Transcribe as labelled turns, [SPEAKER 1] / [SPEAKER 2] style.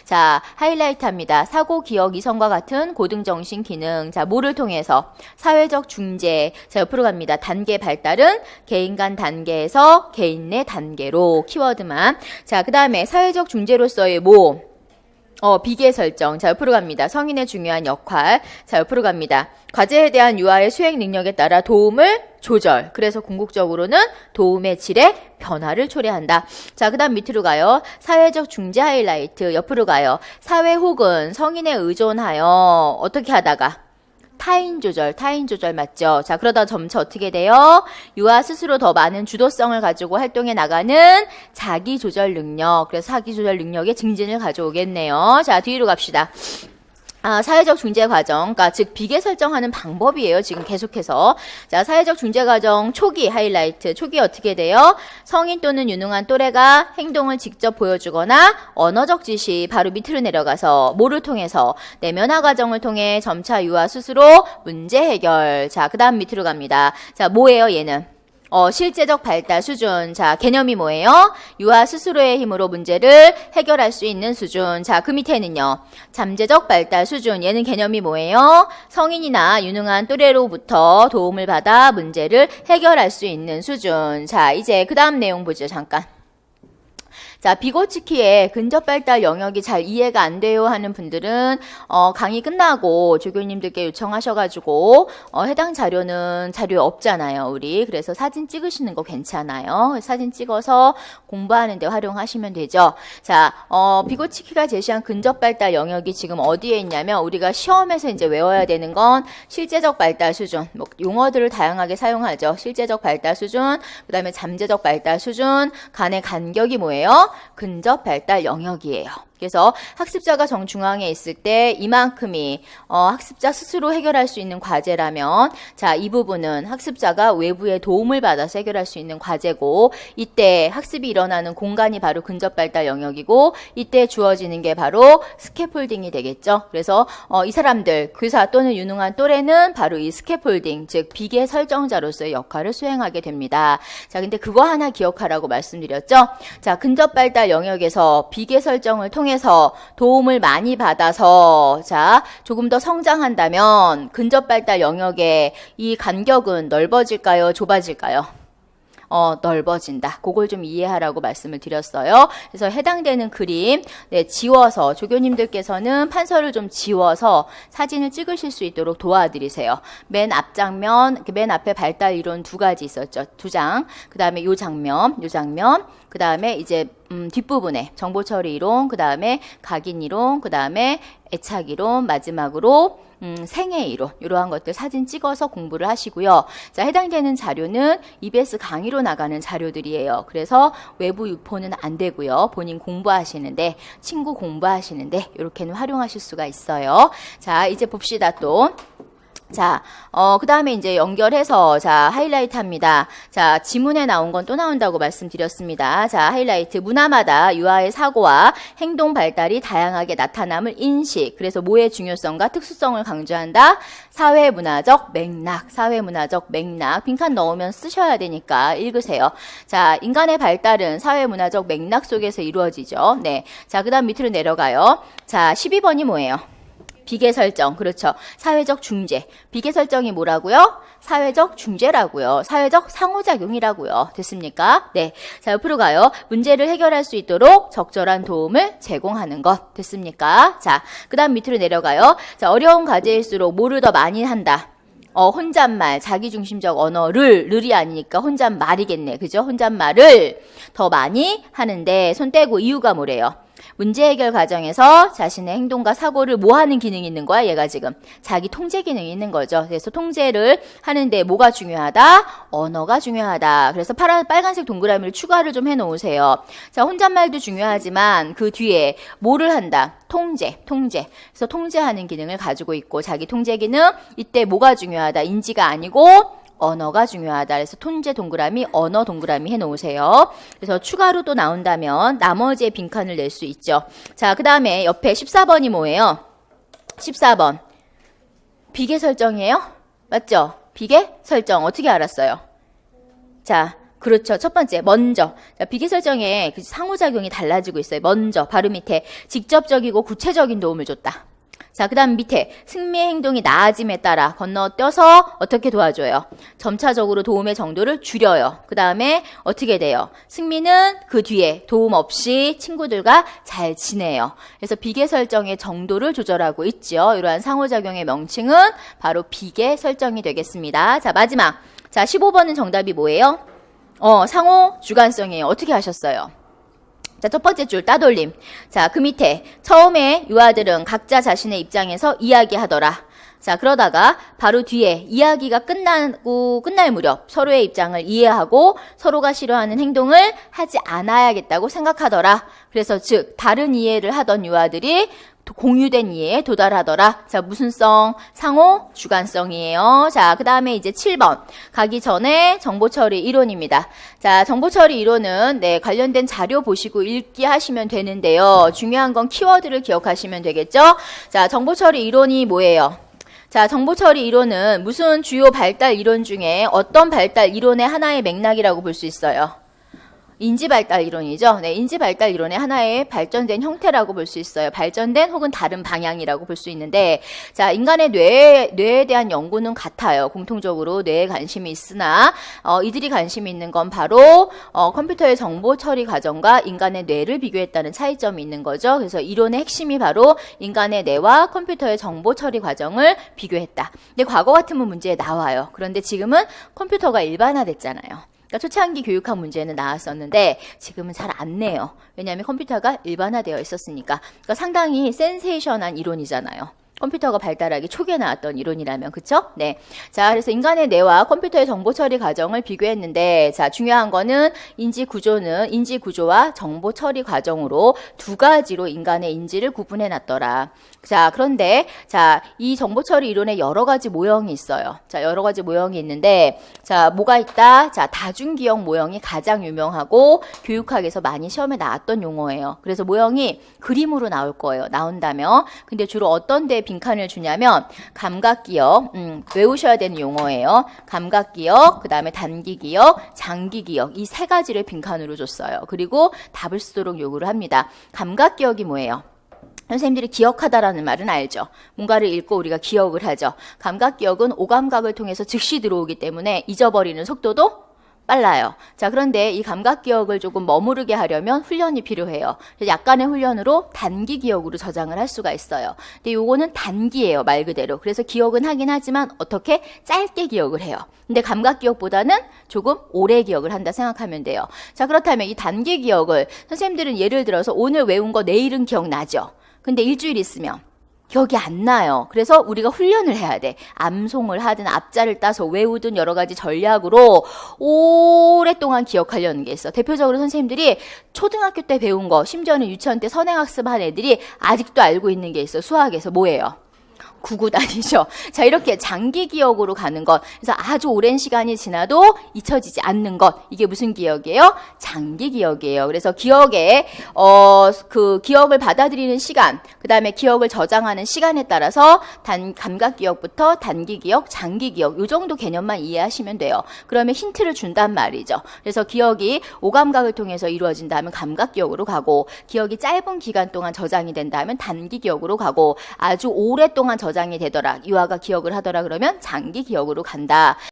[SPEAKER 1] 자, 하이라이트 합니다. 사고, 기억, 이성과 같은 고등정신 기능. 자, 뭐를 통해서? 사회적 중재. 자, 옆으로 갑니다. 단계 발달은 개인 간 단계에서 개인 내 단계로. 키워드만. 자, 그 다음에 사회적 중재로서의 뭐? 비계 설정. 자, 옆으로 갑니다. 성인의 중요한 역할. 자, 옆으로 갑니다. 과제에 대한 유아의 수행 능력에 따라 도움을 조절. 그래서 궁극적으로는 도움의 질에 변화를 초래한다. 자, 그 다음 밑으로 가요. 사회적 중재 하이라이트. 옆으로 가요. 사회 혹은 성인에 의존하여 어떻게 하다가 타인 조절 맞죠? 자, 그러다 점차 어떻게 돼요? 유아 스스로 더 많은 주도성을 가지고 활동해 나가는 자기 조절 능력. 그래서 자기 조절 능력의 증진을 가져오겠네요. 자, 뒤로 갑시다. 사회적 중재 과정, 그러니까 즉 비계 설정하는 방법이에요. 지금 계속해서. 자, 사회적 중재 과정 초기 하이라이트. 초기 어떻게 돼요? 성인 또는 유능한 또래가 행동을 직접 보여주거나 언어적 지시 바로 밑으로 내려가서 뭐를 통해서 내면화 과정을 통해 점차 유아 스스로 문제 해결. 자, 그 다음 밑으로 갑니다. 자, 뭐예요 얘는? 실제적 발달 수준. 자, 개념이 뭐예요? 유아 스스로의 힘으로 문제를 해결할 수 있는 수준. 자, 그 밑에는요. 잠재적 발달 수준. 얘는 개념이 뭐예요? 성인이나 유능한 또래로부터 도움을 받아 문제를 해결할 수 있는 수준. 자, 이제 그 다음 내용 보죠. 잠깐. 자, 비고치키의 근접 발달 영역이 잘 이해가 안 돼요 하는 분들은 강의 끝나고 조교님들께 요청하셔가지고 해당 자료는 자료에 없잖아요, 우리. 그래서 사진 찍으시는 거 괜찮아요. 사진 찍어서 공부하는 데 활용하시면 되죠. 자, 비고치키가 제시한 근접 발달 영역이 지금 어디에 있냐면 우리가 시험에서 이제 외워야 되는 건 실제적 발달 수준, 뭐 용어들을 다양하게 사용하죠. 실제적 발달 수준, 그 다음에 잠재적 발달 수준, 간의 간격이 뭐예요? 근접 발달 영역이에요. 그래서 학습자가 정중앙에 있을 때 이만큼이 학습자 스스로 해결할 수 있는 과제라면 자, 이 부분은 학습자가 외부의 도움을 받아서 해결할 수 있는 과제고 이때 학습이 일어나는 공간이 바로 근접 발달 영역이고 이때 주어지는 게 바로 스캐폴딩이 되겠죠. 그래서 이 사람들 교사 또는 유능한 또래는 바로 이 스캐폴딩 즉 비계 설정자로서의 역할을 수행하게 됩니다. 자, 근데 그거 하나 기억하라고 말씀드렸죠. 자, 근접 발달 영역에서 비계 설정을 통해서 도움을 많이 받아서 자 조금 더 성장한다면 근접 발달 영역의 이 간격은 넓어질까요? 좁아질까요? 넓어진다. 그걸 좀 이해하라고 말씀을 드렸어요. 그래서 해당되는 그림 지워서 조교님들께서는 판서를 좀 지워서 사진을 찍으실 수 있도록 도와드리세요. 맨 앞장면, 맨 앞에 발달 이론 두 가지 있었죠. 두 장. 그 다음에 요 장면, 그 다음에 이제 뒷부분에 정보 처리 이론, 그 다음에 각인 이론, 그 다음에 애착 이론, 마지막으로 생애 이론 이러한 것들 사진 찍어서 공부를 하시고요. 자, 해당되는 자료는 EBS 강의로 나가는 자료들이에요. 그래서 외부 유포는 안 되고요. 본인 공부하시는데 친구 공부하시는데 이렇게는 활용하실 수가 있어요. 자, 이제 봅시다 또. 자, 그 다음에 이제 연결해서, 자, 하이라이트 합니다. 자, 지문에 나온 건 또 나온다고 말씀드렸습니다. 자, 하이라이트. 문화마다 유아의 사고와 행동 발달이 다양하게 나타남을 인식. 그래서 뭐의 중요성과 특수성을 강조한다? 사회문화적 맥락. 빈칸 넣으면 쓰셔야 되니까 읽으세요. 자, 인간의 발달은 사회문화적 맥락 속에서 이루어지죠. 네. 자, 그 다음 밑으로 내려가요. 자, 12번이 뭐예요? 비계 설정. 그렇죠. 사회적 중재. 비계 설정이 뭐라고요? 사회적 중재라고요. 사회적 상호작용이라고요. 됐습니까? 네. 자, 옆으로 가요. 문제를 해결할 수 있도록 적절한 도움을 제공하는 것. 됐습니까? 자, 그 다음 밑으로 내려가요. 자, 어려운 과제일수록 뭐를 더 많이 한다? 혼잣말, 자기중심적 언어를이 아니니까 혼잣말이겠네. 그죠? 혼잣말을 더 많이 하는데 손 떼고 이유가 뭐래요? 문제 해결 과정에서 자신의 행동과 사고를 뭐 하는 기능이 있는 거야? 얘가 지금 자기 통제 기능이 있는 거죠. 그래서 통제를 하는데 뭐가 중요하다? 언어가 중요하다. 그래서 빨간색 동그라미를 추가를 좀 해놓으세요. 자, 혼잣말도 중요하지만 그 뒤에 뭐를 한다? 통제. 그래서 통제하는 기능을 가지고 있고 자기 통제 기능 이때 뭐가 중요하다? 인지가 아니고 언어가 중요하다. 그래서 통제 동그라미, 언어 동그라미 해놓으세요. 그래서 추가로 또 나온다면 나머지의 빈칸을 낼 수 있죠. 자, 그 다음에 옆에 14번이 뭐예요? 14번. 비계 설정이에요? 맞죠? 비계 설정. 어떻게 알았어요? 자, 그렇죠. 첫 번째, 먼저. 자, 비계설정의 그 상호작용이 달라지고 있어요. 먼저, 바로 밑에 직접적이고 구체적인 도움을 줬다. 자, 그 다음 밑에 승미의 행동이 나아짐에 따라 건너뛰어서 어떻게 도와줘요? 점차적으로 도움의 정도를 줄여요. 그 다음에 어떻게 돼요? 승미는 그 뒤에 도움 없이 친구들과 잘 지내요. 그래서 비계 설정의 정도를 조절하고 있죠. 이러한 상호작용의 명칭은 바로 비계 설정이 되겠습니다. 자, 마지막. 자, 15번은 정답이 뭐예요? 상호 주관성이에요. 어떻게 하셨어요? 자, 첫 번째 줄 따돌림. 자, 그 밑에 처음에 유아들은 각자 자신의 입장에서 이야기하더라. 자, 그러다가 바로 뒤에 이야기가 끝날 무렵 서로의 입장을 이해하고 서로가 싫어하는 행동을 하지 않아야겠다고 생각하더라. 그래서 즉 다른 이해를 하던 유아들이 공유된 이해에 도달하더라. 자, 무슨 성? 상호 주관성이에요. 자, 그 다음에 이제 7번. 가기 전에 정보처리 이론입니다. 자, 정보처리 이론은 관련된 자료 보시고 읽기 하시면 되는데요. 중요한 건 키워드를 기억하시면 되겠죠? 자, 정보처리 이론이 뭐예요? 자, 정보처리 이론은 무슨 주요 발달 이론 중에 어떤 발달 이론의 하나의 맥락이라고 볼 수 있어요? 인지발달 이론이죠. 네, 인지발달 이론의 하나의 발전된 형태라고 볼 수 있어요. 발전된 혹은 다른 방향이라고 볼 수 있는데, 자, 인간의 뇌에 대한 연구는 같아요. 공통적으로 뇌에 관심이 있으나, 이들이 관심이 있는 건 바로, 컴퓨터의 정보 처리 과정과 인간의 뇌를 비교했다는 차이점이 있는 거죠. 그래서 이론의 핵심이 바로 인간의 뇌와 컴퓨터의 정보 처리 과정을 비교했다. 근데 과거 같으면 문제에 나와요. 그런데 지금은 컴퓨터가 일반화됐잖아요. 그러니까 초창기 교육학 문제는 나왔었는데 지금은 잘 안 내요. 왜냐하면 컴퓨터가 일반화되어 있었으니까. 그러니까 상당히 센세이션한 이론이잖아요. 컴퓨터가 발달하기 초기에 나왔던 이론이라면, 그쵸? 네. 자, 그래서 인간의 뇌와 컴퓨터의 정보 처리 과정을 비교했는데, 자, 중요한 거는 인지 구조와 정보 처리 과정으로 두 가지로 인간의 인지를 구분해 놨더라. 자, 그런데, 자, 이 정보 처리 이론에 여러 가지 모형이 있어요. 자, 여러 가지 모형이 있는데, 자, 뭐가 있다? 자, 다중기억 모형이 가장 유명하고 교육학에서 많이 시험에 나왔던 용어예요. 그래서 모형이 그림으로 나올 거예요. 나온다면. 근데 주로 어떤 데 빈칸을 주냐면 감각기억, 외우셔야 되는 용어예요. 감각기억, 그 다음에 단기기억, 장기기억 이 세 가지를 빈칸으로 줬어요. 그리고 답을 쓰도록 요구를 합니다. 감각기억이 뭐예요? 선생님들이 기억하다라는 말은 알죠. 뭔가를 읽고 우리가 기억을 하죠. 감각기억은 오감각을 통해서 즉시 들어오기 때문에 잊어버리는 속도도 빨라요. 자, 그런데 이 감각기억을 조금 머무르게 하려면 훈련이 필요해요. 약간의 훈련으로 단기 기억으로 저장을 할 수가 있어요. 근데 요거는 단기예요, 말 그대로. 그래서 기억은 하긴 하지만 어떻게 짧게 기억을 해요. 근데 감각기억보다는 조금 오래 기억을 한다 생각하면 돼요. 자, 그렇다면 이 단기 기억을 선생님들은 예를 들어서 오늘 외운 거 내일은 기억나죠? 근데 일주일 있으면 기억이 안 나요. 그래서 우리가 훈련을 해야 돼. 암송을 하든 앞자를 따서 외우든 여러 가지 전략으로 오랫동안 기억하려는 게 있어. 대표적으로 선생님들이 초등학교 때 배운 거, 심지어는 유치원 때 선행학습한 애들이 아직도 알고 있는 게 있어. 수학에서 뭐예요? 구구단이죠. 자, 이렇게 장기 기억으로 가는 것. 그래서 아주 오랜 시간이 지나도 잊혀지지 않는 것. 이게 무슨 기억이에요? 장기 기억이에요. 그래서 기억에, 그 기억을 받아들이는 시간, 그 다음에 기억을 저장하는 시간에 따라서 감각 기억부터 단기 기억, 장기 기억, 요 정도 개념만 이해하시면 돼요. 그러면 힌트를 준단 말이죠. 그래서 기억이 오감각을 통해서 이루어진다면 감각 기억으로 가고, 기억이 짧은 기간 동안 저장이 된다면 단기 기억으로 가고, 아주 오랫동안 저장이 되더라, 유아가 기억을 하더라 그러면 장기 기억으로 간다.